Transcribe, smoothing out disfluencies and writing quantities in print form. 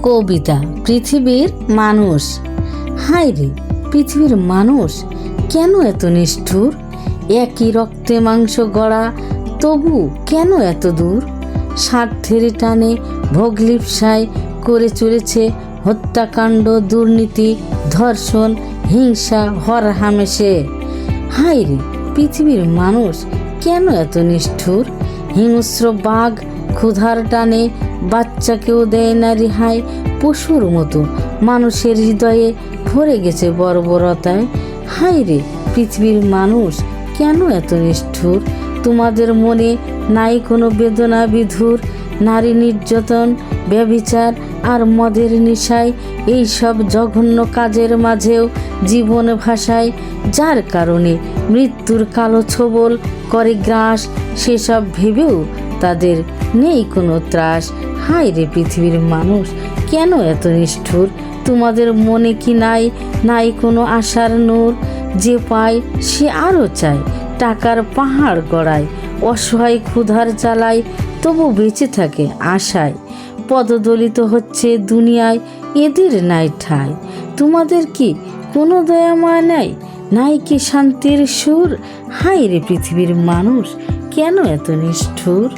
কবিতা পৃথিবীর মানুষ। হায় রে পৃথিবীর মানুষ, কেন এত নিষ্ঠুর? একই রক্তে মাংস গড়া, তবু কেন এত দূর? স্বার্থের টানে ভোগলিপ্সায় করে চলেছে হত্যাকাণ্ড, দুর্নীতি, ধর্ষণ, হিংসা হরহামেশে। হায় রে পৃথিবীর মানুষ, কেন এত নিষ্ঠুর? হিংস্র বাঘ ক্ষুধার টানে বাচ্চাকেও দেয় না রেহাই। পশুর মতো মানুষের হৃদয়ে ভরে গেছে বর্বরতায়। হায় রে পৃথিবীর মানুষ, কেন এত নিষ্ঠুর? তোমাদের মনে নাই কোনো বেদনা বিধুর? নারী নির্যাতন, ব্যভিচার আর মদের নেশায়, এই সব জঘন্য কাজের মাঝেও জীবন ভাসায়, যার কারণে মৃত্যুর কালো ছোবল করে গ্রাস। সেসব ভেবেও তাদের নেই কোনো ত্রাস। হায় রে পৃথিবীর মানুষ, কেন এত নিষ্ঠুর? তোমাদের মনে কি নাই কোনো আশার নূর? যে পায় সে আরও চায়, টাকার পাহাড় গড়ায়, অসহায় ক্ষুধার জ্বালায়, তবু বেঁচে থাকে আশায়। পদদলিত হচ্ছে দুনিয়ায়, এদের নাই ঠাঁই। তোমাদের কি কোনো দয়া মায়া নাই কি শান্তির সুর? হায় রে পৃথিবীর মানুষ, কেন এত নিষ্ঠুর?